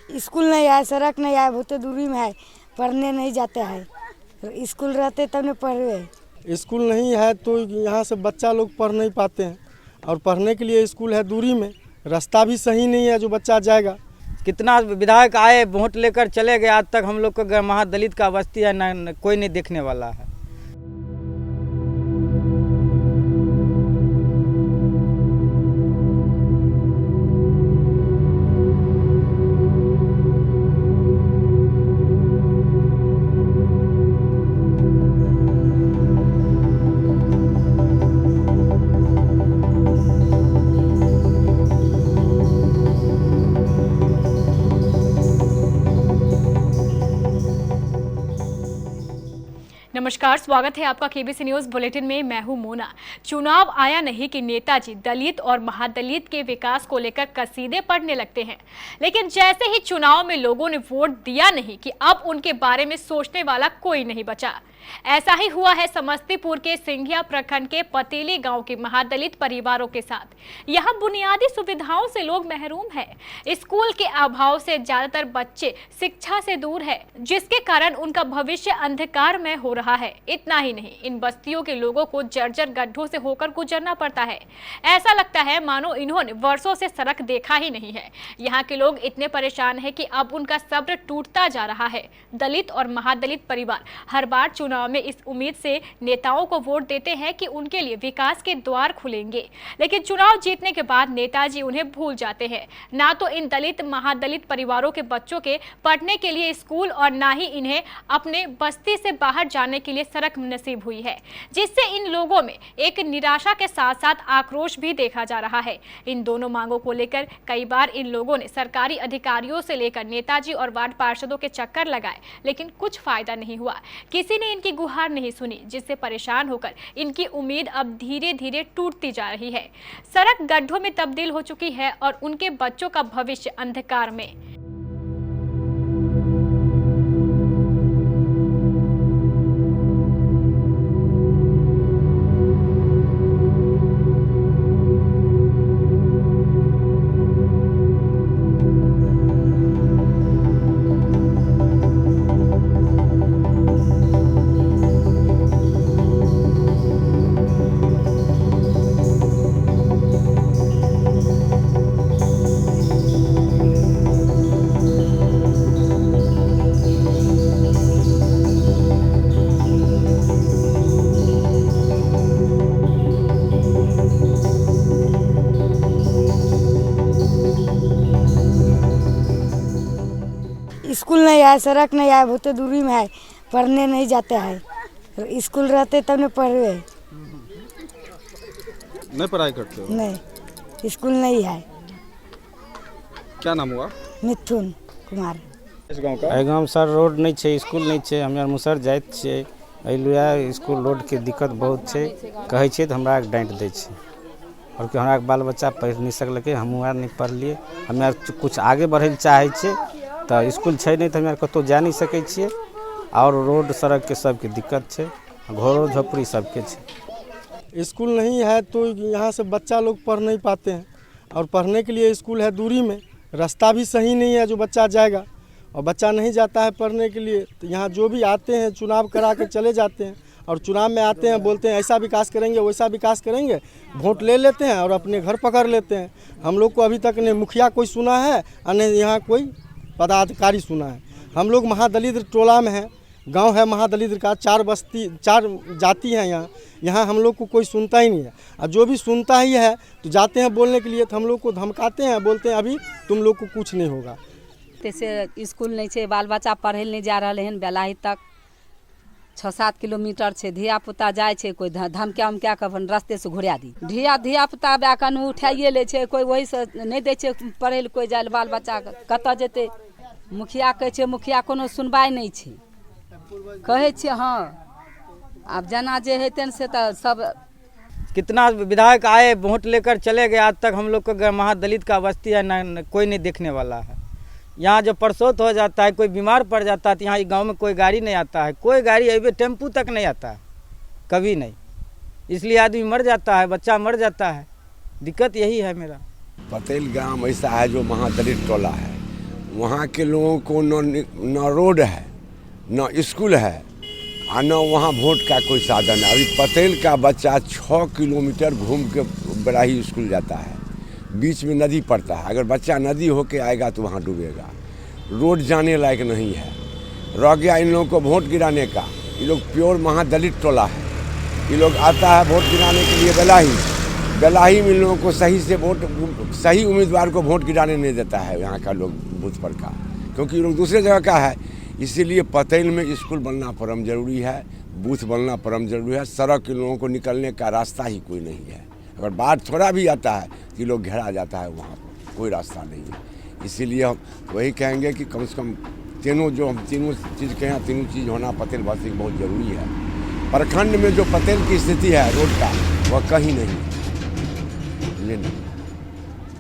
School नहीं है, सड़क नहीं है, बहुत दूरी में है, पढ़ने नहीं जाते हैं। स्कूल रहते तब न पढ़े। स्कूल नहीं है तो यहाँ से बच्चा लोग पढ़ नहीं पाते हैं, और पढ़ने के लिए स्कूल है दूरी में, रास्ता भी सही नहीं है जो बच्चा जाएगा। कितना विधायक आए वोट लेकर चले गए, आज तक हम लोग को महादलित का बस्ती है ना, कोई नहीं देखने वाला है। नमस्कार, स्वागत है आपका केबीसी न्यूज बुलेटिन में। मैं हूं मोना। चुनाव आया नहीं कि नेताजी दलित और महादलित के विकास को लेकर कसीदे पढ़ने लगते हैं, लेकिन जैसे ही चुनाव में लोगों ने वोट दिया नहीं कि अब उनके बारे में सोचने वाला कोई नहीं बचा। ऐसा ही हुआ है समस्तीपुर के सिंघिया प्रखंड के पतेली गांव के महादलित परिवारों के साथ। यहां बुनियादी सुविधाओं से लोग महरूम हैं। स्कूल के अभाव से ज्यादातर बच्चे शिक्षा से दूर है, जिसके कारण उनका भविष्य अंधकार में हो रहा है। इतना ही नहीं, इन बस्तियों के लोगों को जर्जर गड्ढों से होकर गुजरना पड़ता है। ऐसा लगता है मानो इन्होंने वर्षों से सड़क देखा ही नहीं है। यहाँ के लोग इतने परेशान है कि अब उनका सब्र टूटता जा रहा है। दलित और महादलित परिवार हर बार चुनाव में इस उम्मीद से नेताओं को वोट देते हैं कि उनके लिए विकास के द्वार खुलेंगे, लेकिन चुनाव जीतने के बाद नेताजी उन्हें भूल जाते हैं। ना तो इन दलित महादलित परिवारों के बच्चों के पढ़ने के लिए स्कूल और ना ही इन्हें अपने बस्ती से बाहर जाने के लिए सड़क नसीब हुई है, जिससे इन लोगों में एक निराशा के साथ साथ आक्रोश भी देखा जा रहा है। इन दोनों मांगों को लेकर कई बार इन लोगों ने सरकारी अधिकारियों से लेकर नेताजी और वार्ड पार्षदों के चक्कर लगाए, लेकिन कुछ फायदा नहीं हुआ। किसी ने इनकी गुहार नहीं सुनी, जिससे परेशान होकर इनकी उम्मीद अब धीरे धीरे टूटती जा रही है। सड़क गड्ढों में तब्दील हो चुकी है और उनके बच्चों का भविष्य अंधकार में। स्कूल नहीं है, सड़क नहीं है, बहुत दूरी में है, पढ़ने नहीं जाते हैं। स्कूल रहते तब न पढ़े। नहीं पढ़ाई करते हो? नहीं, स्कूल नहीं है। क्या नाम हुआ? मिथुन कुमार। इस गांव का? गाँव सर रोड नहीं है, स्कूल नहीं है, हमारे मुसर जाइत छे, एलुआ स्कूल रोड के दिक्कत बहुत है। कहे छे तो हमरा डांट दे छे, और कि हमरा बाल बच्चा पढ़ नहीं सकलके, हमहूँ आर नहीं पढ़लिए। हमे कुछ आगे बढ़े चाहे छे तो स्कूल है नहीं तो हमें कतौ जा नहीं सके छिए, और रोड सड़क के सबके दिक्कत है, घरों झोपड़ी सबके है। स्कूल नहीं है तो यहाँ से बच्चा लोग पढ़ नहीं पाते हैं, और पढ़ने के लिए स्कूल है दूरी में, रास्ता भी सही नहीं है जो बच्चा जाएगा, और बच्चा नहीं जाता है पढ़ने के लिए। तो यहाँ जो भी आते हैं चुनाव करा के चले जाते हैं, और चुनाव में आते हैं बोलते हैं ऐसा विकास करेंगे वैसा विकास करेंगे, वोट ले लेते हैं और अपने घर पकड़ लेते हैं। हम लोग को अभी तक न मुखिया कोई सुना है और न यहाँ कोई पदाधिकारी सुना है। हम लोग महादलित टोला में हैं, गांव है महादलित का, 4 जाति हैं यहाँ हम लोग को कोई सुनता ही नहीं है। और जो भी सुनता ही है तो जाते हैं बोलने के लिए तो हम लोग को धमकाते हैं, बोलते हैं अभी तुम लोग को कुछ नहीं होगा। जैसे स्कूल नहीं है, बाल बच्चा पढ़े नहीं जा रहे हैं, बेलाही तक 6-7 किलोमीटर है, धिया पुता जाए छे, कोई धमकिया उमकिया के अपन रास्ते से घुरा दी। धिया पुता बैकन उठाइए ले छे, कोई वही से नहीं दे छे पढ़े ले, कोई जाए बाल बच्चा कतऽ जेते। मुखिया कहे छे, मुखिया कोनो सुनवाई नहीं छे, कहे छे हाँ अब जना जे हेतन से तो सब। कितना विधायक आए वोट लेकर चले गए, आज तक हम लोग को महादलित का बस्ती है ना, कोई नहीं देखने वाला है। यहाँ जब परसोत हो जाता है, कोई बीमार पड़ जाता है तो यहाँ गांव में कोई गाड़ी नहीं आता है, कोई गाड़ी अभी टेम्पू तक नहीं आता है, कभी नहीं। इसलिए आदमी मर जाता है, बच्चा मर जाता है। दिक्कत यही है मेरा। पतेल गांव ऐसा है जो महादलित टोला है, वहाँ के लोगों को न रोड है, न स्कूल है, और न वहाँ वोट का कोई साधन है। अभी पटेल का बच्चा 6 किलोमीटर घूम के बड़ा ही स्कूल जाता है, बीच में नदी पड़ता है। अगर बच्चा नदी होके आएगा तो वहाँ डूबेगा। रोड जाने लायक नहीं है। रह गया इन लोगों को वोट गिराने का। ये लोग प्योर महादलित टोला है। ये लोग आता है वोट गिराने के लिए बेलाही में इन लोगों को सही उम्मीदवार को वोट गिराने नहीं देता है यहाँ का लोग बूथ पर का, क्योंकि ये लोग दूसरे जगह का है। इसीलिए पटेल में स्कूल बनना परम जरूरी है, बूथ बनना परम जरूरी है। सड़क के लोगों को निकलने का रास्ता ही कोई नहीं है। अगर बाढ़ थोड़ा भी आता है कि लोग घेरा जाता है, वहाँ पर कोई रास्ता नहीं है। इसीलिए हम वही कहेंगे कि कम से कम तीनों चीज़ के यहाँ तीनों चीज़ होना पटेल बस्ती बहुत ज़रूरी है। प्रखंड में जो पटेल की स्थिति है रोड का, वह कहीं नहीं है।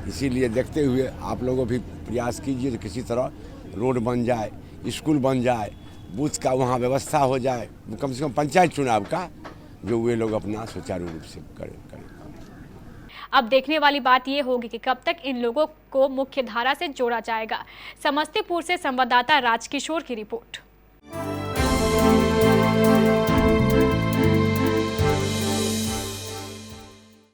इसीलिए देखते हुए आप लोगों भी प्रयास कीजिए कि किसी तरह रोड बन जाए, स्कूल बन जाए, बूथ का वहाँ व्यवस्था हो जाए, कम से कम पंचायत चुनाव का जो वे लोग अपना सुचारू रूप से करें। अब देखने वाली बात ये होगी कि कब तक इन लोगों को मुख्य धारा से जोड़ा जाएगा। समस्तीपुर से संवाददाता राजकिशोर की रिपोर्ट।